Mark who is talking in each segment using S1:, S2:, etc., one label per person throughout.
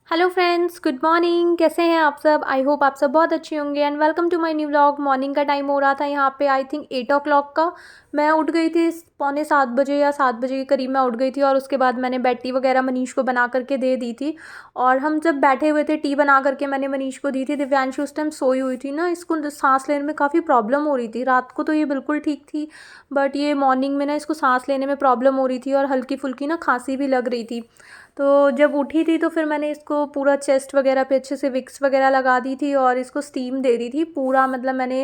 S1: Hello friends, good morning. कैसे हैं आप सब? आई होप आप सब बहुत अच्छे होंगे and welcome to my new vlog. Morning का टाइम हो रहा था यहाँ पे आई थिंक 8 o'clock का। मैं उठ गई थी पौने 7 बजे या 7 बजे के करीब मैं उठ गई थी और उसके बाद मैंने बेड टी वगैरह मनीष को बना करके दे दी थी। और हम जब बैठे हुए थे टी बना करके मैंने मनीष को दी थी। दिव्यांशी उस टाइम सोई हुई थी ना, इसको सांस लेने में काफ़ी प्रॉब्लम हो रही थी। रात को तो ये बिल्कुल ठीक थी, बट ये मॉर्निंग में ना इसको सांस लेने में प्रॉब्लम हो रही थी और हल्की फुल्की ना खांसी भी लग रही थी। तो जब उठी थी तो फिर मैंने इसको पूरा चेस्ट वगैरह पे अच्छे से विक्स वगैरह लगा दी थी और इसको स्टीम दे दी थी पूरा। मतलब मैंने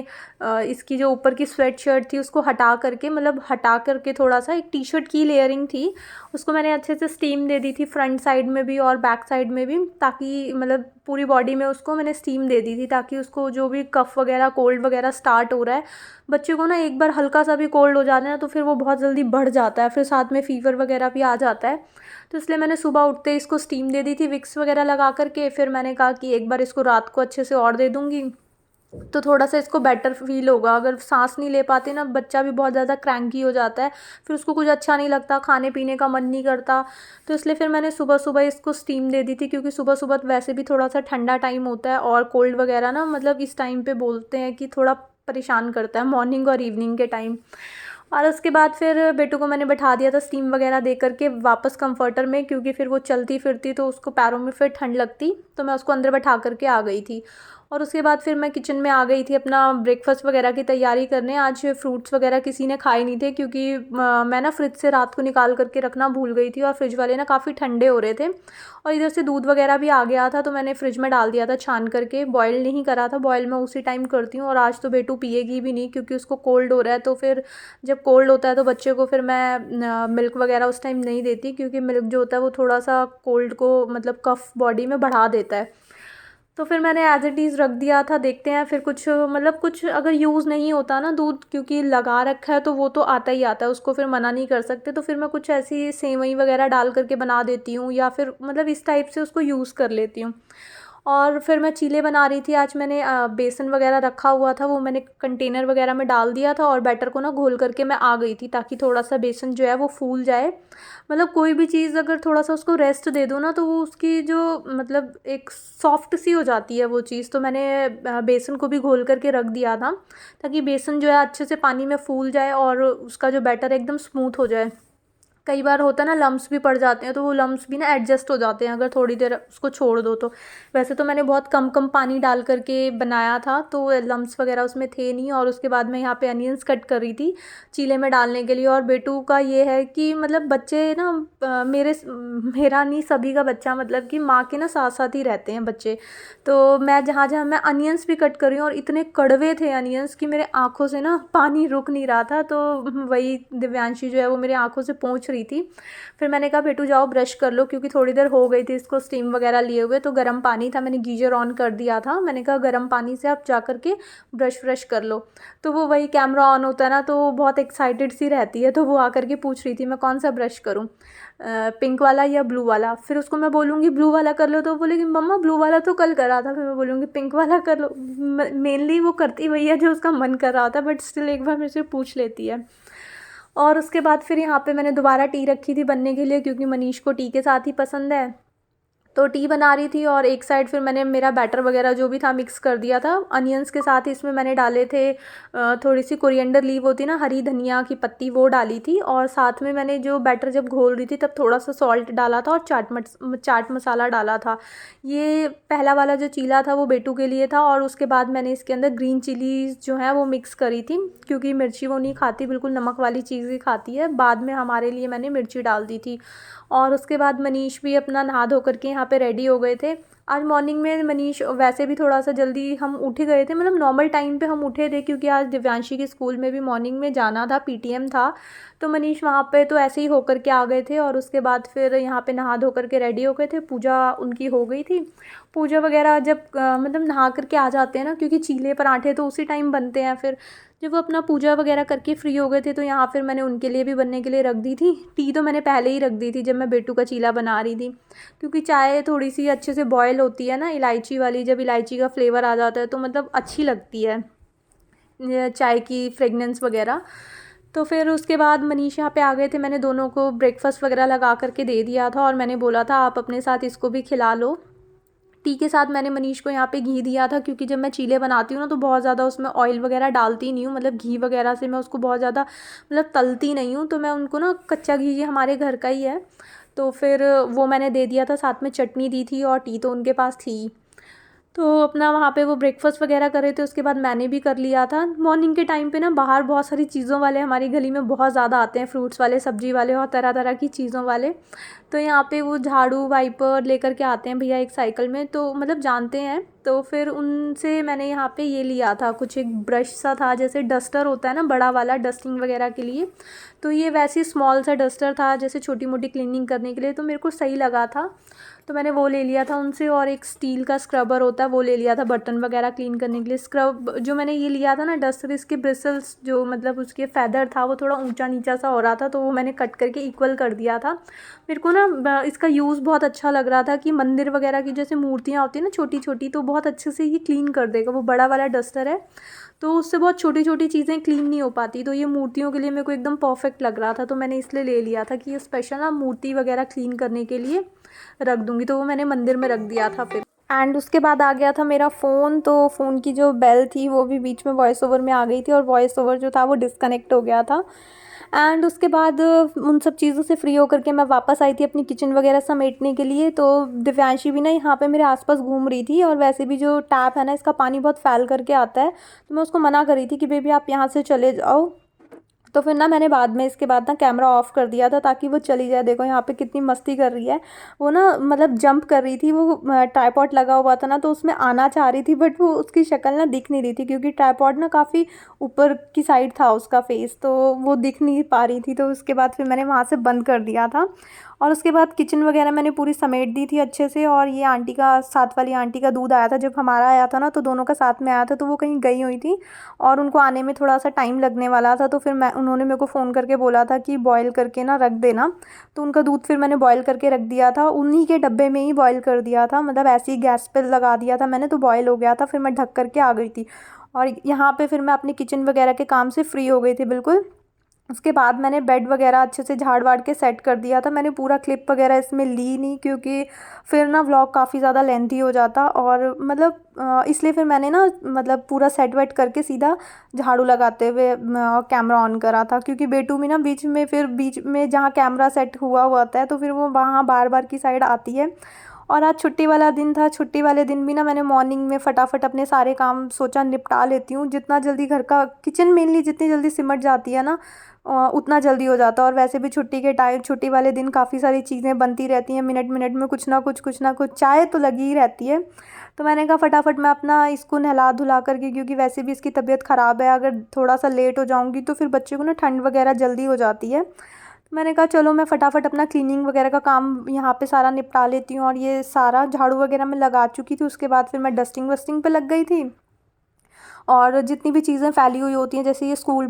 S1: इसकी जो ऊपर की स्वेट शर्ट थी उसको हटा करके, मतलब हटा करके थोड़ा सा एक टी शर्ट की लेयरिंग थी उसको मैंने अच्छे से स्टीम दे दी थी, फ्रंट साइड में भी और बैक साइड में भी, ताकि मतलब पूरी बॉडी में उसको मैंने स्टीम दे दी थी ताकि उसको जो भी कफ़ वगैरह कोल्ड वगैरह स्टार्ट हो रहा है बच्चे को ना, एक बार हल्का सा भी कोल्ड हो जाता है ना तो फिर वो बहुत जल्दी बढ़ जाता है, फिर साथ में फ़ीवर वगैरह भी आ जाता है। तो इसलिए मैंने सुबह उठते इसको स्टीम दे दी थी विक्स वगैरह लगा करके। फिर मैंने कहा कि एक बार इसको रात को अच्छे से और दे दूँगी तो थोड़ा सा इसको बेटर फील होगा। अगर सांस नहीं ले पाते ना बच्चा भी बहुत ज़्यादा क्रैंकी हो जाता है, फिर उसको कुछ अच्छा नहीं लगता, खाने पीने का मन नहीं करता। तो इसलिए फिर मैंने सुबह सुबह इसको स्टीम दे दी थी, क्योंकि सुबह सुबह तो वैसे भी थोड़ा सा ठंडा टाइम होता है और कोल्ड वगैरह ना, मतलब इस टाइम पे बोलते हैं कि थोड़ा परेशान करता है मॉर्निंग और इवनिंग के टाइम। और उसके बाद फिर बेटू को मैंने बैठा दिया था स्टीम वगैरह दे करके वापस कंफर्टर में, क्योंकि फिर वो चलती फिरती तो उसको पैरों में फिर ठंड लगती, तो मैं उसको अंदर बैठा करके आ गई थी। और उसके बाद फिर मैं किचन में आ गई थी अपना ब्रेकफास्ट वगैरह की तैयारी करने। आज फ्रूट्स वगैरह किसी ने खाए नहीं थे, क्योंकि मैं ना फ्रिज से रात को निकाल करके रखना भूल गई थी और फ्रिज वाले ना काफ़ी ठंडे हो रहे थे और इधर से दूध वगैरह भी आ गया था, तो मैंने फ्रिज में डाल दिया था छान करके। बॉयल नहीं करा था, बॉयल मैं उसी टाइम करती हूँ। और आज तो बेटू पिएगी भी नहीं क्योंकि उसको कोल्ड हो रहा है, तो फिर जब कोल्ड होता है तो बच्चे को फिर मैं मिल्क वगैरह उस टाइम नहीं देती, क्योंकि मिल्क जो होता है वो थोड़ा सा कोल्ड को, मतलब कफ़ बॉडी में बढ़ा देता है। तो फिर मैंने एज़ इट इज़ रख दिया था। देखते हैं फिर कुछ, मतलब कुछ अगर यूज़ नहीं होता ना दूध, क्योंकि लगा रखा है तो वो तो आता ही आता है, उसको फिर मना नहीं कर सकते। तो फिर मैं कुछ ऐसी सेवई वगैरह डाल करके बना देती हूँ या फिर मतलब इस टाइप से उसको यूज़ कर लेती हूँ। और फिर मैं चीले बना रही थी। आज मैंने बेसन वगैरह रखा हुआ था, वो मैंने कंटेनर वगैरह में डाल दिया था और बैटर को ना घोल करके मैं आ गई थी, ताकि थोड़ा सा बेसन जो है वो फूल जाए। मतलब कोई भी चीज़ अगर थोड़ा सा उसको रेस्ट दे दो ना तो वो उसकी जो, मतलब एक सॉफ्ट सी हो जाती है वो चीज़। तो मैंने बेसन को भी घोल करके रख दिया था ताकि बेसन जो है अच्छे से पानी में फूल जाए और उसका जो बैटर एकदम स्मूथ हो जाए। कई बार होता है ना लम्स भी पड़ जाते हैं, तो वो लम्स भी ना एडजस्ट हो जाते हैं अगर थोड़ी देर उसको छोड़ दो तो। वैसे तो मैंने बहुत कम कम पानी डाल करके बनाया था, तो लम्स वगैरह उसमें थे नहीं। और उसके बाद मैं यहाँ पे अनियंस कट कर रही थी चीले में डालने के लिए। और बेटू का ये है कि मतलब बच्चे ना, मेरा नहीं, सभी का बच्चा मतलब कि माँ के ना साथ साथ ही रहते हैं बच्चे। तो मैं जहाँ जहाँ मैं अनियंस भी कट कर रही हूँ और इतने कड़वे थे अनियंस कि मेरे आँखों से ना पानी रुक नहीं रहा था। तो वही दिव्यांशी जो है वो मेरे आँखों से पोंछ रही थी। फिर मैंने कहा बेटू जाओ ब्रश कर लो, क्योंकि थोड़ी देर हो गई थी इसको स्टीम वगैरह लिए हुए। तो गर्म पानी था, मैंने गीजर ऑन कर दिया था, मैंने कहा गर्म पानी से आप जा कर के ब्रश व्रश कर लो। तो वो वही कैमरा ऑन होता है ना, तो वो बहुत एक्साइटेड सी रहती है, तो वो आकर के पूछ रही थी मैं कौन सा ब्रश करूँ, पिंक वाला या ब्लू वाला। फिर उसको मैं बोलूँगी ब्लू वाला कर लो, तो बोलेगी मम्मा ब्लू वाला तो कल करा था। फिर मैं बोलूँगी पिंक वाला कर लो। मेनली वो करती वही है जो उसका मन कर रहा था, बट स्टिल एक बार मेरे से पूछ लेती है। और उसके बाद फिर यहाँ पे मैंने दोबारा टी रखी थी बनने के लिए, क्योंकि मनीष को टी के साथ ही पसंद है। तो टी बना रही थी और एक साइड फिर मैंने मेरा बैटर वगैरह जो भी था मिक्स कर दिया था। अनियंस के साथ ही इसमें मैंने डाले थे थोड़ी सी कोरिएंडर लीव होती ना, हरी धनिया की पत्ती, वो डाली थी। और साथ में मैंने जो बैटर जब घोल रही थी तब थोड़ा सा सॉल्ट डाला था और चाट मसाला डाला था। ये पहला वाला जो चीला था वो बेटू के लिए था। और उसके बाद मैंने इसके अंदर ग्रीन चिलीज जो है वो मिक्स करी थी, क्योंकि मिर्ची वो नहीं खाती, बिल्कुल नमक वाली चीज़ ही खाती है। बाद में हमारे लिए मैंने मिर्ची डाल दी थी। और उसके बाद मनीष भी अपना नहा धो करके यहाँ पे रेडी हो गए थे। आज मॉर्निंग में मनीष वैसे भी थोड़ा सा जल्दी हम उठ गए थे, मतलब नॉर्मल टाइम पे हम उठे थे, क्योंकि आज दिव्यांशी के स्कूल में भी मॉर्निंग में जाना था, पीटीएम था। तो मनीष वहाँ पे तो ऐसे ही होकर के आ गए थे। और उसके बाद फिर यहाँ पे नहा धो करके रेडी हो गए थे, पूजा उनकी हो गई थी। पूजा वगैरह जब मतलब नहा करके आ जाते हैं ना, क्योंकि चीले पराठे तो उसी टाइम बनते हैं। फिर जब वो अपना पूजा वगैरह करके फ्री हो गए थे तो यहाँ फिर मैंने उनके लिए भी बनने के लिए रख दी थी। टी तो मैंने पहले ही रख दी थी जब मैं बेटू का चीला बना रही थी, क्योंकि चाय थोड़ी सी अच्छे से बॉयल होती है ना इलायची वाली, जब इलायची का फ्लेवर आ जाता है तो मतलब अच्छी लगती है ये चाय की फ्रेगनेंस वगैरह। तो फिर उसके बाद मनीष यहाँ पे आ गए थे, मैंने दोनों को ब्रेकफास्ट वगैरह लगा करके दे दिया था और मैंने बोला था आप अपने साथ इसको भी खिला लो। टी के साथ मैंने मनीष को यहाँ पे घी दिया था, क्योंकि जब मैं चीले बनाती हूँ ना तो बहुत ज़्यादा उसमें ऑयल वगैरह डालती नहीं हूँ, मतलब घी वगैरह से मैं उसको बहुत ज़्यादा मतलब तलती नहीं हूँ, तो मैं उनको ना कच्चा घी, ये हमारे घर का ही है, तो फिर वो मैंने दे दिया था। साथ में चटनी दी थी और टी तो उनके पास थी। तो अपना वहाँ पे वो ब्रेकफास्ट वगैरह कर रहे थे, उसके बाद मैंने भी कर लिया था। मॉर्निंग के टाइम पे ना बाहर बहुत सारी चीज़ों वाले हमारी गली में बहुत ज़्यादा आते हैं, फ्रूट्स वाले, सब्जी वाले और तरह तरह की चीज़ों वाले। तो यहाँ पे वो झाड़ू वाइपर लेकर के आते हैं भैया एक साइकिल में, तो मतलब जानते हैं। तो फिर उनसे मैंने यहाँ पे ये लिया था, कुछ एक ब्रश सा था, जैसे डस्टर होता है ना बड़ा वाला डस्टिंग वगैरह के लिए, तो ये वैसे स्मॉल सा डस्टर था जैसे छोटी मोटी क्लीनिंग करने के लिए, तो मेरे को सही लगा था, तो मैंने वो ले लिया था उनसे। और एक स्टील का स्क्रबर होता है वो ले लिया था बर्तन वगैरह क्लीन करने के लिए। स्क्रब जो मैंने ये लिया था ना डस्टर, इसके ब्रिसल्स जो मतलब उसके फैदर था वो थोड़ा ऊंचा नीचा सा हो रहा था, तो वो मैंने कट करके इक्वल कर दिया था। मेरे को ना इसका यूज़ बहुत अच्छा लग रहा था कि मंदिर वगैरह की जैसे मूर्तियाँ होती हैं ना छोटी छोटी, तो बहुत अच्छे से ये क्लीन कर देगा। वो बड़ा वाला डस्टर है तो उससे बहुत छोटी छोटी चीज़ें क्लीन नहीं हो पाती, तो ये मूर्तियों के लिए मेरे को एकदम परफेक्ट लग रहा था, तो मैंने इसलिए ले लिया था कि ये स्पेशल ना मूर्ति वगैरह क्लीन करने के लिए रख दूँगी, तो वो मैंने मंदिर में रख दिया था फिर। एंड उसके बाद आ गया था मेरा फ़ोन, तो फ़ोन की जो बेल थी वो भी बीच में वॉइस ओवर में आ गई थी और वॉइस ओवर जो था वो डिस्कनेक्ट हो गया था। एंड उसके बाद उन सब चीज़ों से फ्री होकर के मैं वापस आई थी अपनी किचन वगैरह समेटने के लिए। तो दिव्यांशी भी ना यहाँ पे मेरे आसपास घूम रही थी, और वैसे भी जो टैप है ना इसका पानी बहुत फैल करके आता है, तो मैं उसको मना कर रही थी कि बेबी आप यहाँ से चले जाओ। तो फिर ना मैंने बाद में इसके बाद ना कैमरा ऑफ कर दिया था ताकि वो चली जाए। देखो यहाँ पे कितनी मस्ती कर रही है वो ना, मतलब जंप कर रही थी। वो ट्राइपॉड लगा हुआ था ना तो उसमें आना चाह रही थी, बट वो उसकी शक्ल ना दिख नहीं रही थी क्योंकि ट्राइपॉड ना काफ़ी ऊपर की साइड था उसका फेस, तो वो दिख नहीं पा रही थी। तो उसके बाद फिर मैंने वहाँ से बंद कर दिया था। और उसके बाद किचन वगैरह मैंने पूरी समेट दी थी अच्छे से। और ये आंटी का, साथ वाली आंटी का दूध आया था जब हमारा आया था ना, तो दोनों का साथ में आया था, तो वो कहीं गई हुई थी और उनको आने में थोड़ा सा टाइम लगने वाला था। तो फिर उन्होंने मेरे को फ़ोन करके बोला था कि बॉयल करके ना रख देना, तो उनका दूध फिर मैंने बॉयल करके रख दिया था, उन्हीं के डब्बे में ही बॉयल कर दिया था, मतलब ऐसे ही गैस पे लगा दिया था मैंने, तो बॉयल हो गया था। फिर मैं ढक करके आ गई थी और यहाँ पे फिर मैं अपनी किचन वगैरह के काम से फ्री हो गई थी बिल्कुल। उसके बाद मैंने बेड वगैरह अच्छे से झाड़ वाड़ के सेट कर दिया था। मैंने पूरा क्लिप वगैरह इसमें ली नहीं क्योंकि फिर ना व्लॉग काफ़ी ज़्यादा लेंथी हो जाता, और मतलब इसलिए फिर मैंने ना मतलब पूरा सेट वेट करके सीधा झाड़ू लगाते हुए कैमरा ऑन करा था, क्योंकि बेटू में ना बीच में जहाँ कैमरा सेट हुआ होता है तो फिर वो वहाँ बार बार की साइड आती है। और आज छुट्टी वाला दिन था, छुट्टी वाले दिन भी ना मैंने मॉर्निंग में फटाफट अपने सारे काम सोचा निपटा लेती हूँ। जितना जल्दी घर का किचन मेनली जितनी जल्दी सिमट जाती है ना उतना जल्दी हो जाता है। और वैसे भी छुट्टी के टाइम, छुट्टी वाले दिन काफ़ी सारी चीज़ें बनती रहती हैं, मिनट मिनट में कुछ ना कुछ चाय तो लगी ही रहती है। तो मैंने कहा फटाफट मैं अपना इसको नहला धुला करके, क्योंकि वैसे भी इसकी तबीयत ख़राब है, अगर थोड़ा सा लेट हो जाऊँगी तो फिर बच्चे को ना ठंड वगैरह जल्दी हो जाती है। तो मैंने कहा चलो मैं फटाफट अपना क्लीनिंग वगैरह का काम यहाँ पे सारा निपटा लेती हूँ। और ये सारा झाड़ू वगैरह मैं लगा चुकी थी, उसके बाद फिर मैं डस्टिंग वस्टिंग पे लग गई थी। और जितनी भी चीज़ें फैली हुई होती हैं, जैसे ये स्कूल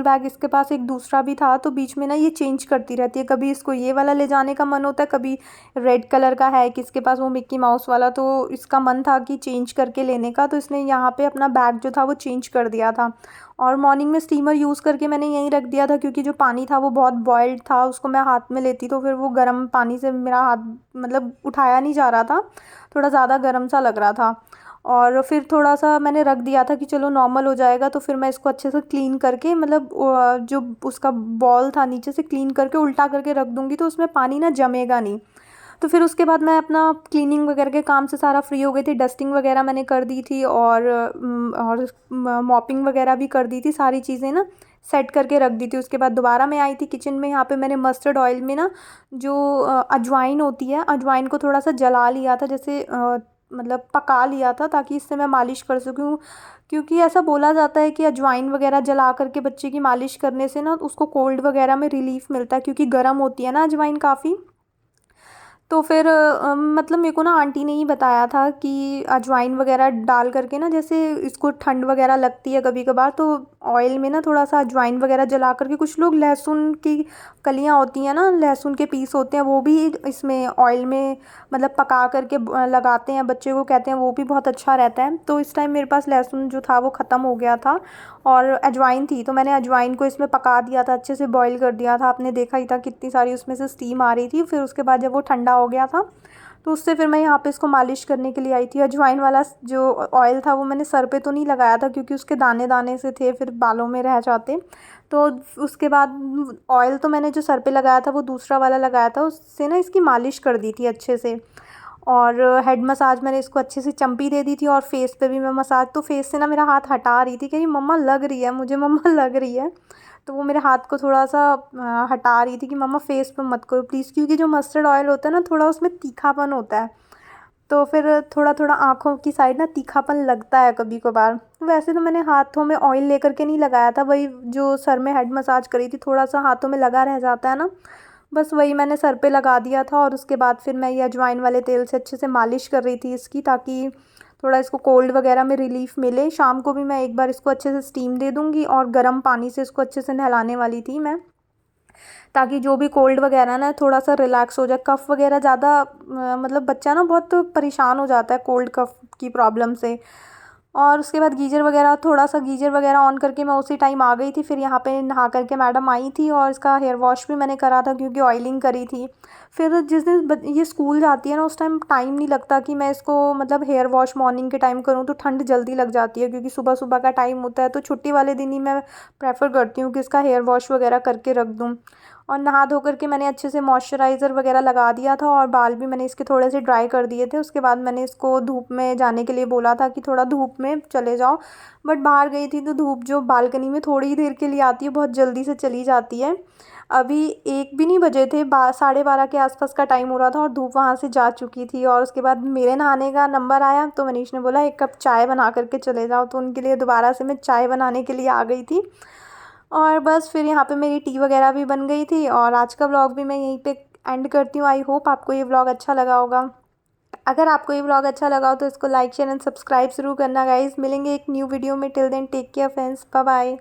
S1: बैग इसके पास एक दूसरा भी था, तो बीच में ना ये चेंज करती रहती है, कभी इसको ये वाला ले जाने का मन होता है, कभी रेड कलर का है किसके पास वो मिक्की माउस वाला, तो इसका मन था कि चेंज करके लेने का, तो इसने यहाँ पे अपना बैग जो था वो चेंज कर दिया था। और मॉर्निंग में स्टीमर यूज़ करके मैंने यहीं रख दिया था, क्योंकि जो पानी था वो बहुत बॉयल्ड था, उसको मैं हाथ में लेती तो फिर वो गर्म पानी से मेरा हाथ मतलब उठाया नहीं जा रहा था, थोड़ा ज़्यादा गर्म सा लग रहा था। और फिर थोड़ा सा मैंने रख दिया था कि चलो नॉर्मल हो जाएगा, तो फिर मैं इसको अच्छे से क्लीन करके मतलब जो उसका बॉल था नीचे से क्लीन करके उल्टा करके रख दूँगी, तो उसमें पानी ना जमेगा नहीं। तो फिर उसके बाद मैं अपना क्लीनिंग वगैरह के काम से सारा फ्री हो गई थी, डस्टिंग वगैरह मैंने कर दी थी, और मॉपिंग वगैरह भी कर दी थी, सारी चीज़ें ना सेट करके रख दी थी। उसके बाद दोबारा मैं आई थी किचन में, यहाँ पे मैंने मस्टर्ड ऑयल में ना जो अजवाइन होती है, अजवाइन को थोड़ा सा जला लिया था, जैसे मतलब पका लिया था ताकि इससे मैं मालिश कर सकूँ, क्योंकि ऐसा बोला जाता है कि अजवाइन वगैरह जला करके बच्चे की मालिश करने से ना उसको कोल्ड वगैरह में रिलीफ मिलता है, क्योंकि गर्म होती है ना अजवाइन काफ़ी। तो फिर मतलब मेरे को ना आंटी ने ही बताया था कि अजवाइन वगैरह डाल करके ना, जैसे इसको ठंड वगैरह लगती है कभी कभार, तो ऑयल में ना थोड़ा सा अजवाइन वगैरह जला करके, कुछ लोग लहसुन की कलियाँ होती हैं ना, लहसुन के पीस होते हैं, वो भी इसमें ऑयल में मतलब पका करके लगाते हैं बच्चे को, कहते हैं वो भी बहुत अच्छा रहता है। तो इस टाइम मेरे पास लहसुन जो था वो ख़त्म हो गया था और अजवाइन थी, तो मैंने अजवाइन को इसमें पका दिया था, अच्छे से बॉईल कर दिया था। आपने देखा ही था कितनी सारी उसमें से स्टीम आ रही थी। फिर उसके बाद जब वो ठंडा हो गया था तो उससे फिर मैं यहाँ पे इसको मालिश करने के लिए आई थी। अजवाइन वाला जो ऑयल था वो मैंने सर पे तो नहीं लगाया था क्योंकि उसके दाने दाने से थे, फिर बालों में रह जाते। तो उसके बाद ऑयल तो मैंने जो सर पे लगाया था वो दूसरा वाला लगाया था, उससे ना इसकी मालिश कर दी थी अच्छे से। और हेड मसाज मैंने इसको अच्छे से चम्पी दे दी थी, और फेस पे भी मैं मसाज, तो फेस से ना मेरा हाथ हटा रही थी, कह रही मम्मा लग रही है मुझे, मम्मा लग रही है। तो वो मेरे हाथ को थोड़ा सा हटा रही थी कि मम्मा फेस पे मत करो प्लीज़, क्योंकि जो मस्टर्ड ऑयल होता है ना थोड़ा उसमें तीखापन होता है, तो फिर थोड़ा थोड़ा आँखों की साइड ना तीखापन लगता है कभी कभार। वैसे तो मैंने हाथों में ऑयल लेकर के नहीं लगाया था, वही जो सर में हेड मसाज करी थी थोड़ा सा हाथों में लगा रह जाता है ना, बस वही मैंने सर पे लगा दिया था। और उसके बाद फिर मैं ये अजवाइन वाले तेल से अच्छे से मालिश कर रही थी इसकी, ताकि थोड़ा इसको कोल्ड वगैरह में रिलीफ़ मिले। शाम को भी मैं एक बार इसको अच्छे से स्टीम दे दूँगी, और गर्म पानी से इसको अच्छे से नहलाने वाली थी मैं, ताकि जो भी कोल्ड वगैरह ना थोड़ा सा रिलैक्स हो जाए। कफ़ वगैरह ज़्यादा मतलब बच्चा ना बहुत परेशान हो जाता है कोल्ड कफ़ की प्रॉब्लम से। और उसके बाद गीज़र वगैरह, थोड़ा सा गीज़र वगैरह ऑन करके मैं उसी टाइम आ गई थी। फिर यहाँ पे नहा करके मैडम आई थी, और इसका हेयर वॉश भी मैंने करा था क्योंकि ऑयलिंग करी थी। फिर जिस दिन ये स्कूल जाती है ना उस टाइम टाइम नहीं लगता कि मैं इसको मतलब हेयर वॉश मॉर्निंग के टाइम करूँ, तो ठंड जल्दी लग जाती है क्योंकि सुबह सुबह का टाइम होता है। तो छुट्टी वाले दिन ही मैं प्रेफर करती हूँ कि इसका हेयर वॉश वगैरह करके रख दूँ। और नहा धो करके मैंने अच्छे से मॉइस्चराइज़र वगैरह लगा दिया था, और बाल भी मैंने इसके थोड़े से ड्राई कर दिए थे। उसके बाद मैंने इसको धूप में जाने के लिए बोला था कि थोड़ा धूप में चले जाओ, बट बाहर गई थी तो धूप जो बालकनी में थोड़ी ही देर के लिए आती है, बहुत जल्दी से चली जाती है। अभी 1 भी नहीं बजे थे, 12:30 के आसपास का टाइम हो रहा था, और धूप वहाँ से जा चुकी थी। और उसके बाद मेरे नहाने का नंबर आया तो मनीष ने बोला 1 कप चाय बना करके चले जाओ, तो उनके लिए दोबारा से मैं चाय बनाने के लिए आ गई थी। और बस फिर यहाँ पे मेरी टी वगैरह भी बन गई थी, और आज का व्लॉग भी मैं यहीं पे एंड करती हूँ। आई होप आपको ये व्लॉग अच्छा लगा होगा। अगर आपको ये व्लॉग अच्छा लगा हो तो इसको लाइक शेयर एंड सब्सक्राइब ज़रूर करना गाइज़। मिलेंगे एक न्यू वीडियो में, till then take care friends, bye bye.